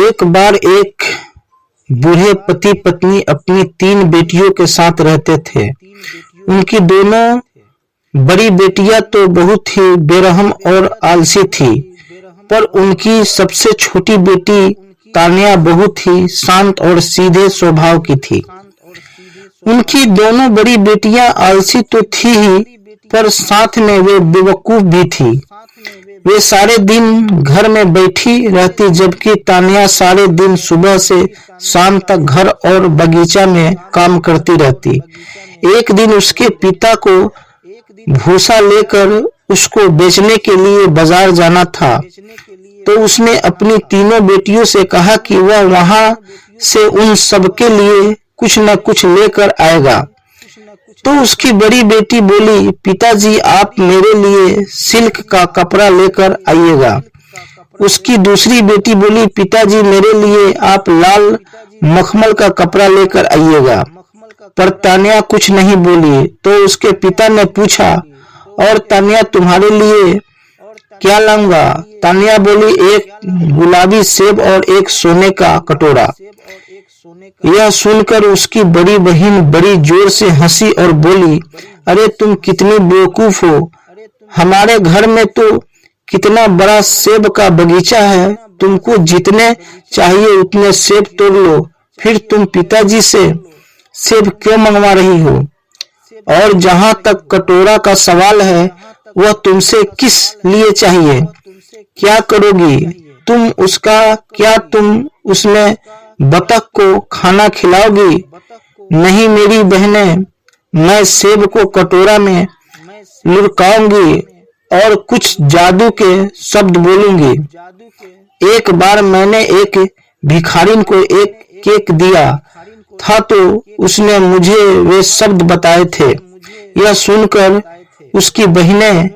एक बार एक बूढ़े पति पत्नी अपनी 3 बेटियों के साथ रहते थे। उनकी दोनों बड़ी बेटियां तो बहुत ही बेरहम और आलसी थी, पर उनकी सबसे छोटी बेटी तान्या बहुत ही शांत और सीधे स्वभाव की थी। उनकी दोनों बड़ी बेटियां आलसी तो थी ही, पर साथ में वे बेवकूफ भी थी। वे सारे दिन घर में बैठी रहती, जबकि तान्या सारे दिन सुबह से शाम तक घर और बगीचा में काम करती रहती। एक दिन उसके पिता को भूसा लेकर उसको बेचने के लिए बाजार जाना था, तो उसने अपनी तीनों बेटियों से कहा कि वह वहां से उन सबके लिए कुछ न कुछ लेकर आएगा। तो उसकी बड़ी बेटी बोली, पिताजी आप मेरे लिए सिल्क का कपड़ा लेकर आइएगा। उसकी दूसरी बेटी बोली, पिताजी मेरे लिए आप लाल मखमल का कपड़ा लेकर आइएगा। पर तान्या कुछ नहीं बोली। तो उसके पिता ने पूछा, और तान्या तुम्हारे लिए क्या लाऊंगा? तान्या बोली, एक गुलाबी सेब और एक सोने का कटोरा। यह सुनकर उसकी बड़ी बहन बड़ी जोर से हंसी और बोली, अरे तुम कितनी बेवकूफ हो, हमारे घर में तो कितना बड़ा सेब का बगीचा है, तुमको जितने चाहिए उतने सेब तोड़ लो, फिर तुम पिताजी से सेब क्यों मंगवा रही हो? और जहां तक कटोरा का सवाल है, वह तुमसे किस लिए चाहिए? क्या करोगी तुम उसका? क्या तुम उसमें बतख को खाना खिलाओगी? नहीं मेरी बहनें, मैं सेब को कटोरा में लुढ़काऊंगी और कुछ जादू के शब्द बोलूंगी। एक बार मैंने एक भिखारिन को एक केक दिया था, तो उसने मुझे वे शब्द बताए थे। यह सुनकर उसकी बहनें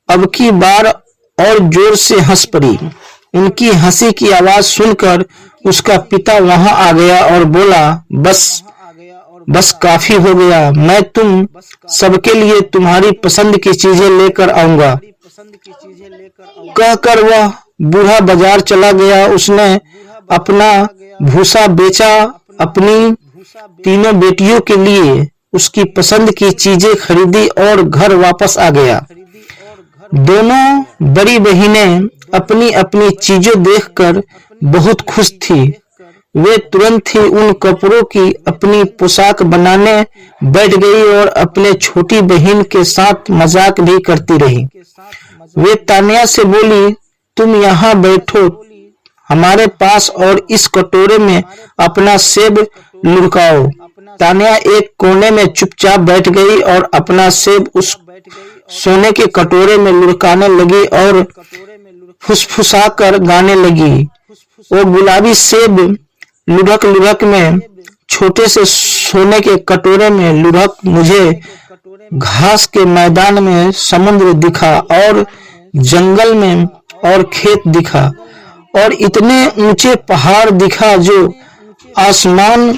अब की बार और जोर से हंस पड़ी। उनकी हंसी की आवाज सुनकर उसका पिता वहां आ गया और बोला, बस काफी हो गया, मैं तुम सबके लिए तुम्हारी पसंद की चीजें लेकर आऊंगा। कहकर वह बूढ़ा बाजार चला गया। उसने अपना भूसा बेचा, अपनी तीनों बेटियों के लिए उसकी पसंद की चीजें खरीदी और घर वापस आ गया। दोनों बड़ी बहनें अपनी अपनी चीजों देखकर बहुत खुश थी। वे तुरंत ही उन कपड़ों की अपनी पोशाक बनाने बैठ गई और अपने छोटी बहन के साथ मजाक भी करती रही। वे तान्या से बोली, तुम यहाँ बैठो हमारे पास और इस कटोरे में अपना सेब लुढ़काओ। तान्या एक कोने में चुपचाप बैठ गई और अपना सेब उस सोने के कटोरे में लुढ़काने लगी और फुसफुसाकर गाने लगी। वो गुलाबी सेब लुढ़क लुढ़क में छोटे से सोने के कटोरे में लुढ़क मुझे घास के मैदान में समुद्र दिखा और जंगल में और खेत दिखा और इतने ऊंचे पहाड़ दिखा जो आसमान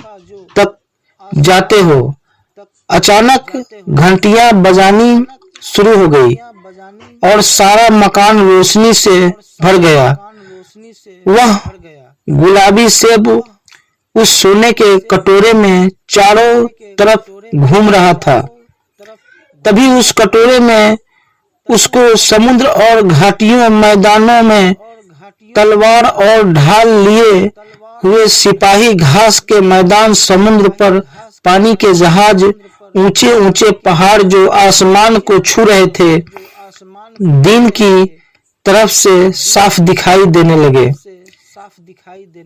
तक जाते हो। अचानक घंटियां बजानी शुरू हो गई और सारा मकान रोशनी से भर गया। वह गुलाबी सेब उस सोने के कटोरे में चारों तरफ घूम रहा था। तभी उस कटोरे में उसको समुद्र और घाटियों मैदानों में तलवार और ढाल लिए हुए सिपाही, घास के मैदान, समुद्र पर पानी के जहाज, ऊंचे ऊंचे पहाड़ जो आसमान को छू रहे थे, दिन की तरफ से साफ दिखाई देने लगे।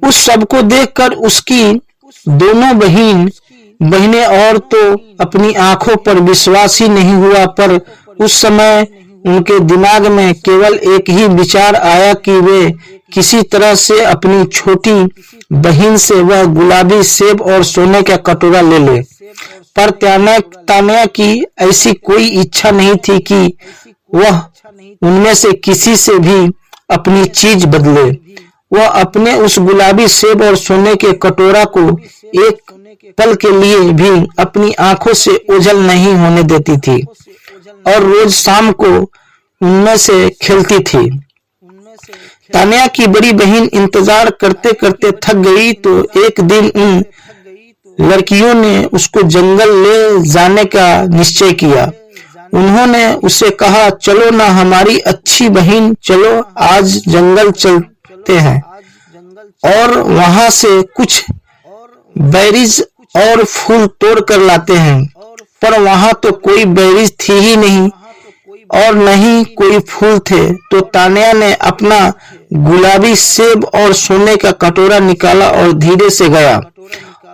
उस सब को देखकर उसकी दोनों बहनें और तो अपनी आंखों पर विश्वास ही नहीं हुआ, पर उस समय उनके दिमाग में केवल एक ही विचार आया कि वे किसी तरह से अपनी छोटी बहन से वह गुलाबी सेब और सोने का कटोरा ले ले। पर तान्या की ऐसी कोई इच्छा नहीं थी कि वह उनमें से किसी से भी अपनी चीज बदले। वह अपने उस गुलाबी सेब और सोने के कटोरा को एक पल के लिए भी अपनी आंखों से ओझल नहीं होने देती थी और रोज शाम को उनमें से खेलती थी। तान्या की बड़ी बहन इंतजार करते करते थक गई तो एक दिन उन लड़कियों ने उसको जंगल ले जाने का निश्चय किया। उन्होंने उसे कहा, चलो ना हमारी अच्छी बहन, चलो आज जंगल चलते हैं और वहां से कुछ बेरीज और फूल तोड़ कर लाते हैं। पर वहां तो कोई बेरीज थी ही नहीं और न ही कोई फूल थे। तो तान्या ने अपना गुलाबी सेब और सोने का कटोरा निकाला और धीरे से गया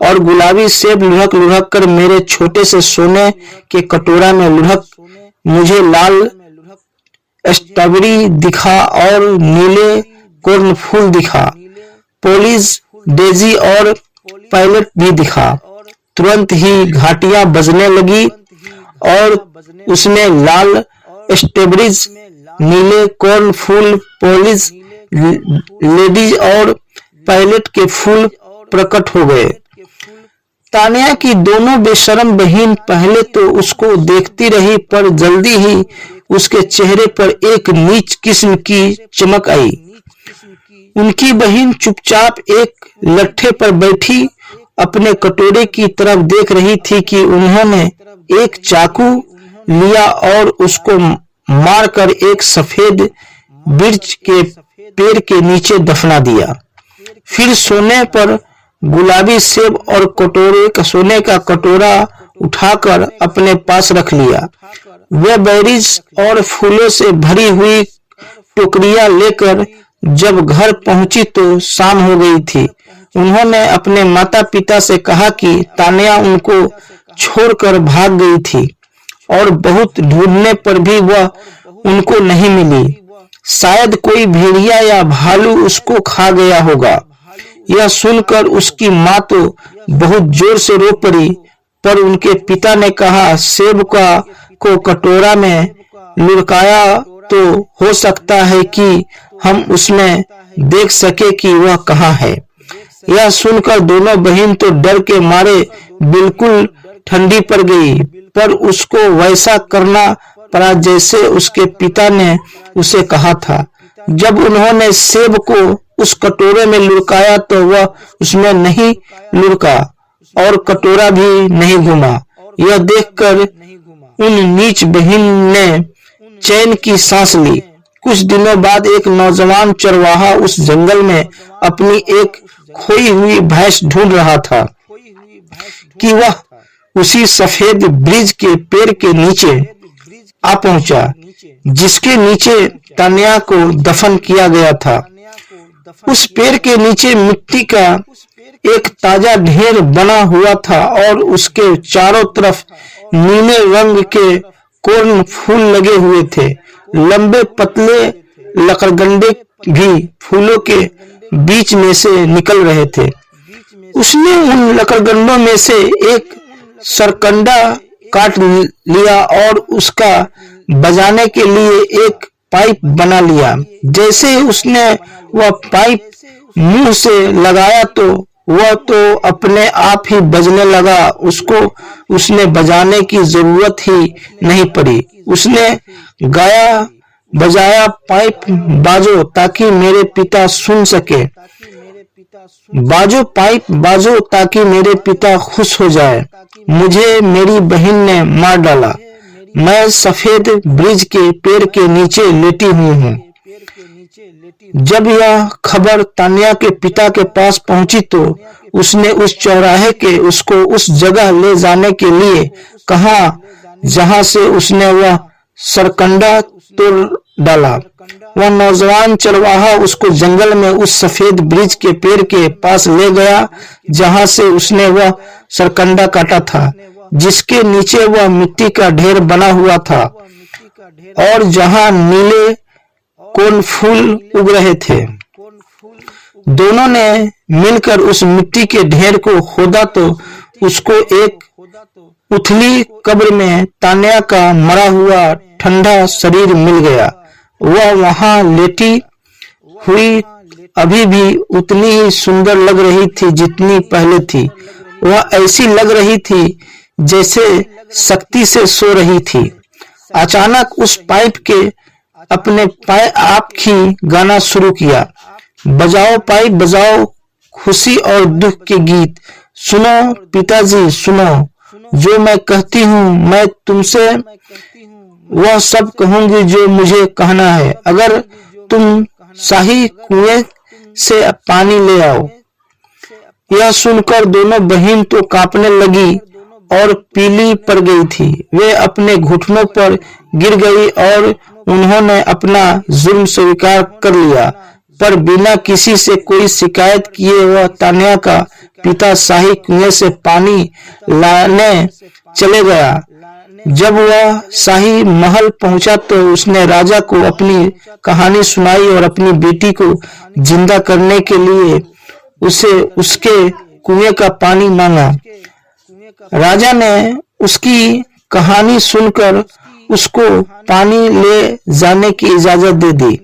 और गुलाबी सेब लुढ़क लुढ़क कर मेरे छोटे से सोने के कटोरा में लुढ़क मुझे लाल स्ट्रॉबेरी दिखा और नीले कॉर्नफूल दिखा, पॉलिश डेजी और पैलेट भी दिखा। तुरंत ही घंटियां बजने लगी और उसमें लाल स्ट्रॉबेरीज, नीले कॉर्नफूल, पॉलिश लेडीज और पैलेट के फूल प्रकट हो गए। तान्या की दोनों बेशर्म बहन पहले तो उसको देखती रही, पर जल्दी ही उसके चेहरे पर एक नीच किस्म की चमक आई। उनकी बहन चुपचाप एक लट्ठे पर बैठी अपने कटोरे की तरफ देख रही थी कि उन्होंने एक चाकू लिया और उसको मारकर एक सफेद बिर्च के पेड़ के नीचे दफना दिया। फिर सोने पर गुलाबी सेब और सोने का कटोरा उठाकर अपने पास रख लिया। वे बेरीज और फूलों से भरी हुई टोकरियां लेकर जब घर पहुंची तो शाम हो गई थी। उन्होंने अपने माता पिता से कहा कि तान्या उनको छोड़कर भाग गई थी और बहुत ढूंढने पर भी वह उनको नहीं मिली। शायद कोई भेड़िया या भालू उसको खा गया होगा। यह सुनकर उसकी माँ तो बहुत जोर से रो पड़ी, पर उनके पिता ने कहा, सेब को कटोरा में लुढ़काया तो हो सकता है कि हम उसमें देख सके कि वह कहाँ है। यह सुनकर दोनों बहन तो डर के मारे बिल्कुल ठंडी पड़ गई, पर उसको वैसा करना पड़ा जैसे उसके पिता ने उसे कहा था। जब उन्होंने सेब को उस कटोरे में लुढ़काया तो वह उसमें नहीं लुढ़का और कटोरा भी नहीं घुमा। यह देखकर उन नीच बहन ने चैन की सांस ली। कुछ दिनों बाद एक नौजवान चरवाहा उस जंगल में अपनी एक खोई हुई भैंस ढूंढ रहा था कि वह उसी सफेद ब्रिज के पेड़ के नीचे आ पहुंचा जिसके नीचे तान्या को दफन किया गया था। उस पेड़ के नीचे मिट्टी का एक ताजा ढेर बना हुआ था और उसके चारों तरफ नीले रंग के कॉर्न फूल लगे हुए थे। लंबे पतले लकड़गंडे भी फूलों के बीच में से निकल रहे थे। उसने उन लकड़गंडों में से एक सरकंडा काट लिया और उसका बजाने के लिए एक पाइप बना लिया। जैसे उसने वह पाइप मुंह से लगाया तो वह तो अपने आप ही बजने लगा। उसने बजाने की जरूरत ही नहीं पड़ी। उसने गाया बजाया, पाइप बाजो ताकि मेरे पिता सुन सके, बाजो पाइप बाजो ताकि मेरे पिता खुश हो जाए। मुझे मेरी बहन ने मार डाला। मैं सफेद ब्रिज के पेड़ के नीचे लेटी हुई हूँ। जब यह खबर तान्या के पिता के पास पहुंची तो उसने उस चौराहे के उसको उस जगह ले जाने के लिए कहा जहां से उसने वह सरकंडा तोड़ डाला। वह नौजवान चरवाहा उसको जंगल में उस सफेद ब्रिज के पेड़ के पास ले गया जहां से उसने वह सरकंडा काटा था, जिसके नीचे वह मिट्टी का ढेर बना हुआ था और जहां नीले कॉर्नफूल उग रहे थे। दोनों ने मिलकर उस मिट्टी के ढेर को खोदा तो उसको एक उथली कब्र में तान्या का मरा हुआ ठंडा शरीर मिल गया। वह वहां लेटी हुई अभी भी उतनी ही सुंदर लग रही थी जितनी पहले थी। वह ऐसी लग रही थी जैसे शक्ति से सो रही थी। अचानक उस पाइप के अपने पाए आप ही गाना शुरू किया। बजाओ पाई बजाओ खुशी और दुख के गीत, सुनो पिताजी सुनो, जो मैं कहती हूँ मैं तुमसे वह सब कहूंगी जो मुझे कहना है। अगर तुम शाही कुएं से पानी ले आओ। यह सुनकर दोनों बहन तो कांपने लगी और पीली पड़ गई थी। वे अपने घुटनों पर गिर गई और उन्होंने अपना जुर्म स्वीकार कर लिया, पर बिना किसी से कोई शिकायत किए वह तान्या का पिता शाही कुएं से पानी लाने चले गया। जब वह शाही महल पहुंचा तो उसने राजा को अपनी कहानी सुनाई और अपनी बेटी को जिंदा करने के लिए उसे उसके कुएं का पानी मांगा। राजा ने उसकी कहानी सुनकर उसको पानी ले जाने की इजाजत दे दी।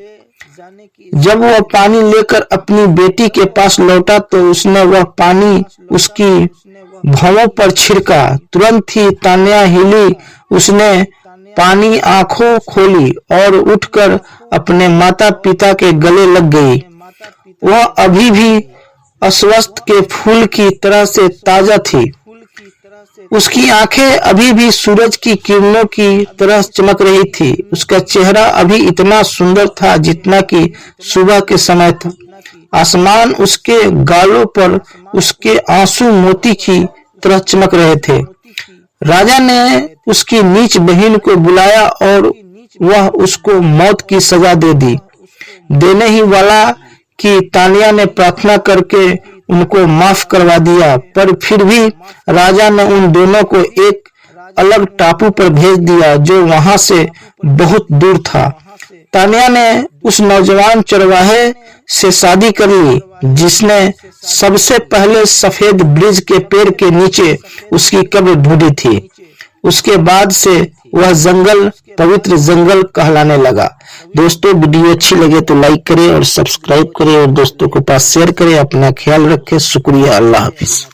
जब वह पानी लेकर अपनी बेटी के पास लौटा तो उसने वह पानी उसकी भौहों पर छिड़का। तुरंत ही तान्या हिली, उसने पानी आंखों खोली और उठकर अपने माता पिता के गले लग गई। वह अभी भी अस्वस्थ के फूल की तरह से ताजा थी। उसकी आंखें अभी भी सूरज की किरणों की तरह चमक रही थी। उसका चेहरा अभी इतना सुंदर था जितना कि सुबह के समय था। आसमान उसके गालों पर उसके आंसू मोती की तरह चमक रहे थे। राजा ने उसकी नीच बहन को बुलाया और वह उसको मौत की सजा दे दी। देने ही वाला कि तान्या ने प्रार्थना करके उनको माफ करवा दिया, पर फिर भी राजा ने उन दोनों को एक अलग टापू पर भेज दिया जो वहां से बहुत दूर था। तान्या ने उस नौजवान चरवाहे से शादी कर ली जिसने सबसे पहले सफेद ब्रिज के पेड़ के नीचे उसकी कब्र ढूंढी थी। उसके बाद से वह जंगल पवित्र जंगल कहलाने लगा। दोस्तों, वीडियो अच्छी लगे तो लाइक करें और सब्सक्राइब करें और दोस्तों के पास शेयर करें। अपना ख्याल रखें। शुक्रिया। अल्लाह हाफिज।